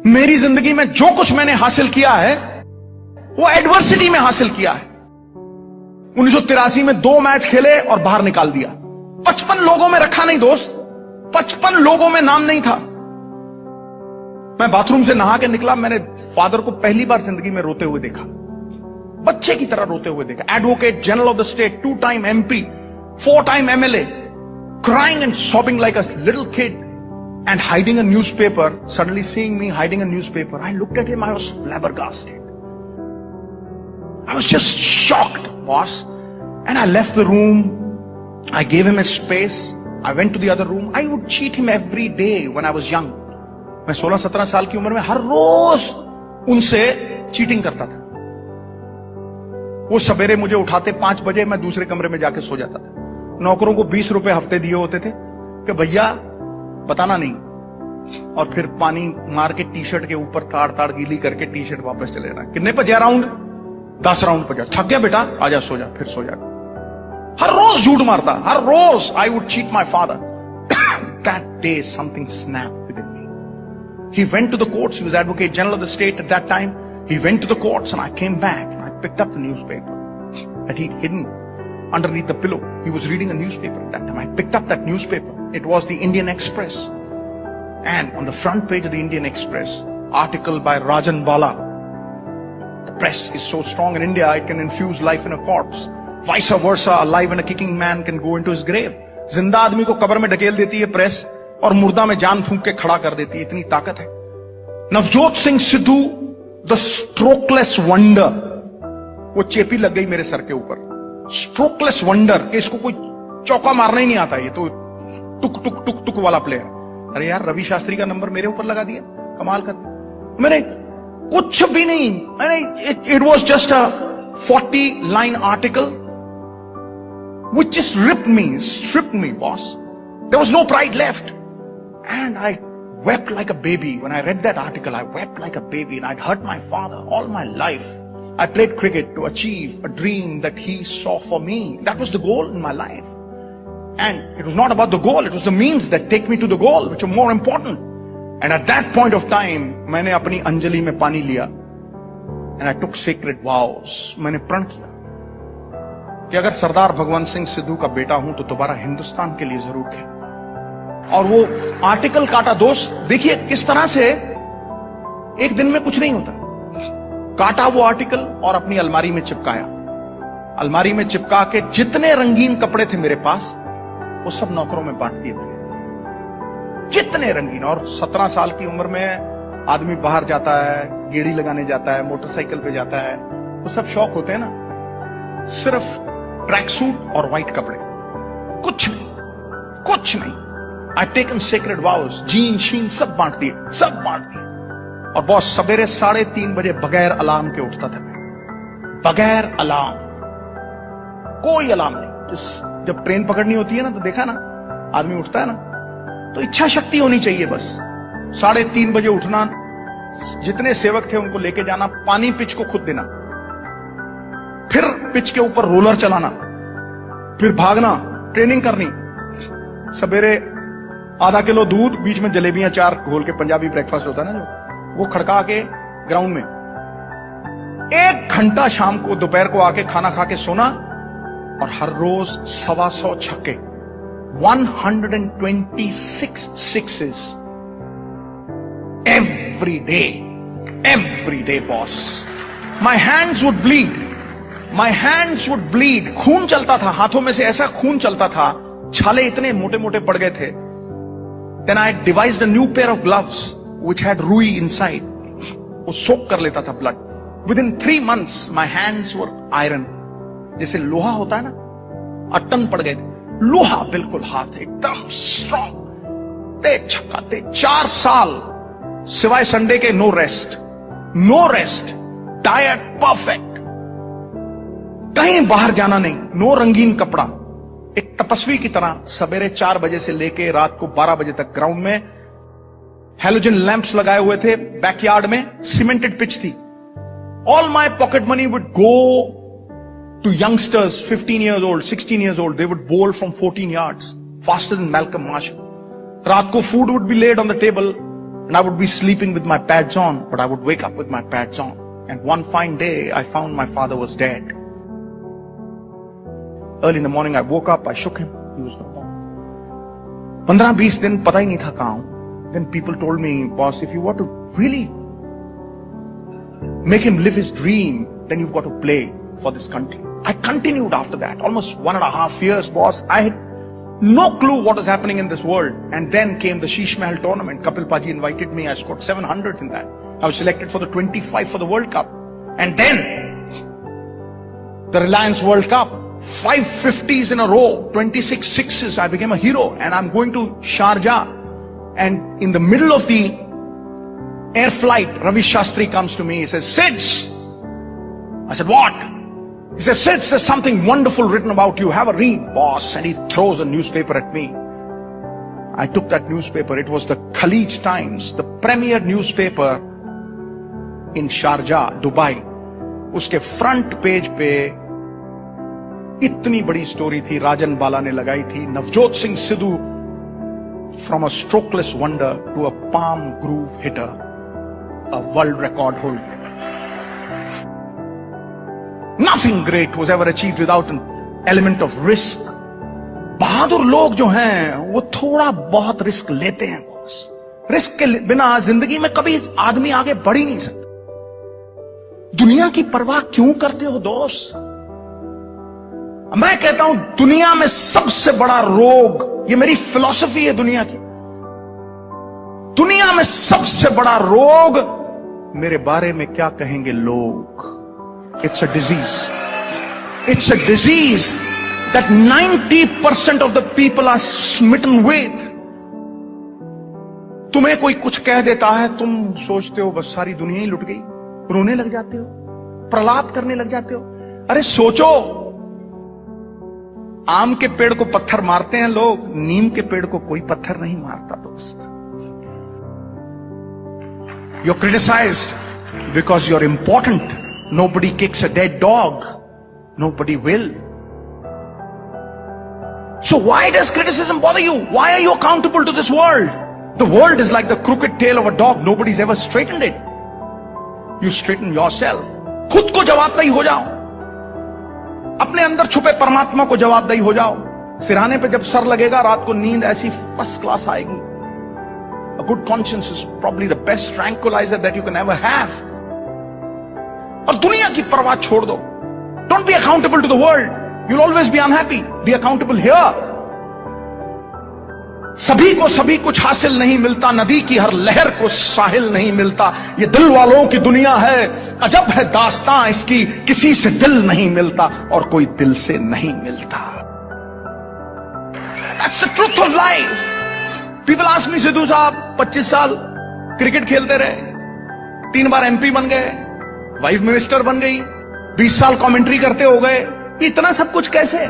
मेरी जिंदगी में जो कुछ मैंने हासिल किया है वो एडवर्सिटी में हासिल किया है। 1983 में 2 मैच खेले और बाहर निकाल दिया। 55 लोगों में रखा नहीं दोस्त, 55 लोगों में नाम नहीं था। मैं बाथरूम से नहा के निकला, मैंने फादर को पहली बार जिंदगी में रोते हुए देखा, बच्चे की तरह रोते हुए देखा। Advocate general of the state, 2 time MP, 4 time MLA, crying and sobbing like a little kid and hiding a newspaper. Suddenly seeing me hiding a newspaper, I looked at him, I was flabbergasted. I was just shocked, boss. And I left the room. I gave him his space. I went to the other room. I would cheat him every day when I was young. मैं 16-17 साल की उम्र में हर रोज उनसे cheating करता था। वो सवेरे मुझे उठाते 5 बजे, मैं दूसरे कमरे में जाके सो जाता था। नौकरों को 20 रुपए हफ्ते दिए होते थे कि भैया बताना नहीं, और फिर पानी मार के टी-शर्ट के ऊपर ताड़ ताड़ गीली करके टी-शर्ट वापस चले जाना। कितने पे जा राउंड? 10 राउंड पे जा। थक गया बेटा, आजा सो जा, फिर सो जा। हर रोज झूठ मारता, हर रोज। I would cheat my father. That day something snapped within me. He went to the courts. He was Advocate General of the state at that time. He went to the courts and I came back and I picked up the newspaper that he'd hidden underneath the pillow. He was reading a newspaper at that time. I picked up that newspaper. It was the Indian Express. And on the front page of the Indian Express, article by Rajan Bala. The press is so strong in India, it can infuse life in a corpse. Vice versa, a live and a kicking man can go into his grave. जिंदा आदमी को कब्र में ढकेल देती है press, और मुर्दा में जान फूंक के खड़ा कर देती है। इतनी ताकत है। Navjot Singh Sidhu, the strokeless wonder, वो चेपी लग गई मेरे सर के ऊपर। स्ट्रोकलेस वंडर, कि इसको कोई चौका मारना ही नहीं आता, ये तो टुक टुक टुक टुक वाला प्लेयर। अरे यार, रवि शास्त्री का नंबर मेरे ऊपर लगा दिया, कमाल कर दिया। मैंने कुछ भी नहीं, मैंने it was just a 40 line article which just stripped me, boss. There was no pride left. And I wept like a baby. When I read that article, I wept like a baby, and I'd hurt my father all my life. I played cricket to achieve a dream that he saw for me. That was the goal in my life. And it was not about the goal, it was the means that take me to the goal, which are more important. And at that point of time, मैंने अपनी अंजलि में पानी लिया, and I took sacred vows. मैंने प्रण किया कि अगर सरदार भगवंत सिंह सिद्धू का बेटा हूं तो दोबारा हिंदुस्तान के लिए जरूर खेलूं। और वो आर्टिकल काटा दोस्त, देखिए किस तरह से एक दिन में कुछ नहीं होता। काटा वो आर्टिकल और अपनी अलमारी में चिपकाया। अलमारी में चिपका के जितने रंगीन कपड़े थे मेरे पास, वो सब नौकरों में बांट दिए मैंने। जितने रंगीन। और 17 साल की उम्र में आदमी बाहर जाता है, गेड़ी लगाने जाता है, मोटरसाइकिल पे जाता है, वो सब शौक होते हैं ना। सिर्फ ट्रैक सूट और व्हाइट कपड़े, कुछ नहीं, कुछ नहीं। आई टेकन सेक्रेड वाउस, जीन शीन सब बांट दिए, सब बांट दिए। और बॉस, सवेरे 3:30 बजे बगैर अलार्म के उठता था मैं, बगैर अलार्म, कोई अलार्म नहीं। जब ट्रेन पकड़नी होती है ना, तो देखा ना, आदमी उठता है ना, तो इच्छा शक्ति होनी चाहिए बस। 3:30 बजे उठना, जितने सेवक थे उनको लेके जाना, पानी पिच को खुद देना, फिर पिच के ऊपर रोलर चलाना, फिर भागना, ट्रेनिंग करनी। सवेरे आधा किलो दूध, बीच में जलेबियां 4 घोल के, पंजाबी ब्रेकफास्ट होता है ना जो, वो खड़का के ग्राउंड में 1 घंटा शाम को, दोपहर को आके खाना खा के सोना। और हर रोज 125 छक्के, 126 sixes every day, boss. My hands would bleed. My hands would bleed. खून चलता था हाथों में से, ऐसा खून चलता था, छाले इतने मोटे मोटे पड़ गए थे। Then I devised a new pair of gloves which had ruई inside. वो सोक कर लेता था blood. Within 3 months my hands were iron. जैसे लोहा होता है ना, अट्टन पड़ गए थे, लोहा बिल्कुल, हाथ एकदम स्ट्रॉन्ग। ते छक्का ते 4 साल सिवाय संडे के नो रेस्ट, डाइट परफेक्ट, कहीं बाहर जाना नहीं, नो रंगीन कपड़ा। एक तपस्वी की तरह सवेरे 4 बजे से लेके रात को 12 बजे तक ग्राउंड में। हेलोजन लैंप्स लगाए हुए थे बैकयार्ड में, सीमेंटेड पिच थी। All my pocket money would go to youngsters 15 years old, 16 years old. They would bowl from 14 yards, faster than Malcolm Marshall. रात को food would be laid on the table, And I would be sleeping with my pads on, but I would wake up with my pads on. And one fine day, I found my father was dead. Early in the morning, I woke up, I shook him. He was not born. 15-20 दिन पता ही नहीं था कहां हूं. Then people told me, boss, if you want to really make him live his dream, then you've got to play for this country. I continued after that, almost 1.5 years, boss. I had no clue what was happening in this world. And then came the Sheesh Mahal tournament. Kapil Paji invited me. I scored 700s in that. I was selected for the 25 for the World Cup. And then the Reliance World Cup, 5 50s in a row, 26 sixes. I became a hero. And I'm going to Sharjah. And in the middle of the air flight, Ravi Shastri comes to me. He says, Sids. I said, what? He says, Sids, there's something wonderful written about you. Have a read, boss. And he throws a newspaper at me. I took that newspaper. It was the Khalij Times, the premier newspaper in Sharjah, Dubai. उसके front page पे इतनी बड़ी story थी, राजन बाला ने लगाई थी, Navjot Singh Sidhu from a strokeless wonder to a palm groove hitter, a world record holder. Nothing great was ever achieved without an element of risk. बहादुर लोग जो हैं वो थोड़ा बहुत रिस्क लेते हैं बॉस. रिस्क के बिना जिंदगी में कभी आदमी आगे बढ़ ही नहीं सकता. दुनिया की परवाह क्यों करते हो दोस्त? मैं कहता हूं दुनिया में सबसे बड़ा रोग, ये मेरी फिलॉसफी है दुनिया की, दुनिया में सबसे बड़ा रोग मेरे बारे में क्या कहेंगे लोग. It's a disease. It's a disease that 90% of the people are smitten with. तुम्हें कोई कुछ कह देता है, तुम सोचते हो बस सारी दुनिया ही लुट गई, रोने लग जाते हो, प्रलाप करने लग जाते हो. अरे सोचो, आम के पेड़ को पत्थर मारते हैं लोग, नीम के पेड़ को कोई पत्थर नहीं मारता दोस्त. You're criticized because you're important. Nobody kicks a dead dog. Nobody will. So why does criticism bother you? Why are you accountable to this world? The world is like the crooked tail of a dog. Nobody's ever straightened it. You straighten yourself. खुद को जवाबदेही हो जाओ. अपने अंदर छुपे परमात्मा को जवाबदेही हो जाओ. सिरहाने पे जब सर लगेगा, रात को नींद ऐसी फर्स्ट क्लास आएगी. A good conscience is probably the best tranquilizer that you can ever have. और दुनिया की परवाह छोड़ दो. Don't be accountable to the world. You'll always be unhappy. Be accountable here. सभी कुछ हासिल नहीं मिलता, नदी की हर लहर को साहिल नहीं मिलता. ये दिल वालों की दुनिया है, अजब है दास्तां इसकी, किसी से दिल नहीं मिलता और कोई दिल से नहीं मिलता. That's the truth of life. People ask me, Sidhu साहब 25 साल क्रिकेट खेलते रहे, 3 बार MP बन गए, वाइफ मिनिस्टर बन गई, 20 साल कमेंट्री करते हो गए, इतना सब कुछ कैसे?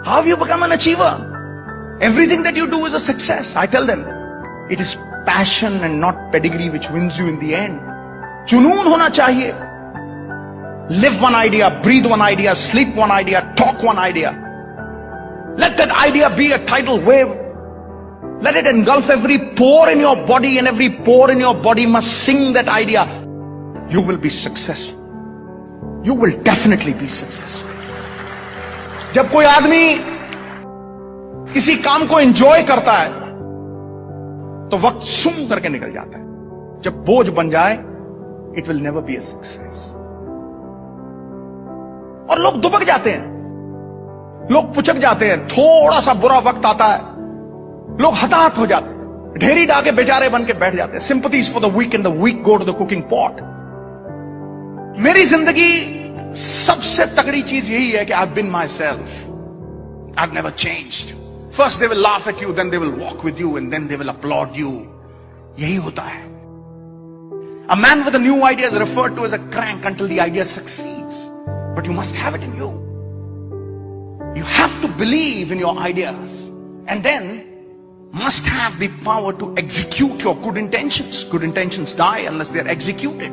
How have you become an achiever? Everything that you do is a success. I tell them, it is passion and not pedigree which wins you in the end. जुनून होना चाहिए. Live one idea, breathe one idea, sleep one idea, talk one idea. Let that idea be a tidal wave. Let it engulf every pore in your body, and every pore in your body must sing that idea. You will be successful. You will definitely be successful. जब कोई आदमी किसी काम को enjoy करता है तो वक्त सुम करके निकल जाता है. जब बोझ बन जाए, it will never be a success. और लोग दुबक जाते हैं, लोग पुचक जाते हैं. थोड़ा सा बुरा वक्त आता है, लोग हताहत हो जाते हैं, ढेरी डाके बेचारे बन के बैठ जाते हैं. Sympathies for the weak, and the weak go to the cooking pot. मेरी जिंदगी सबसे तगड़ी चीज यही है कि I've been myself. I've never changed. First they will laugh at you, then they will walk with you, and then they will applaud you. यही होता है. A man with a new idea is referred to as a crank until the idea succeeds. But you must have it in you. You have to believe in your ideas, and then must have the power to execute your good intentions. Good intentions die unless they are executed.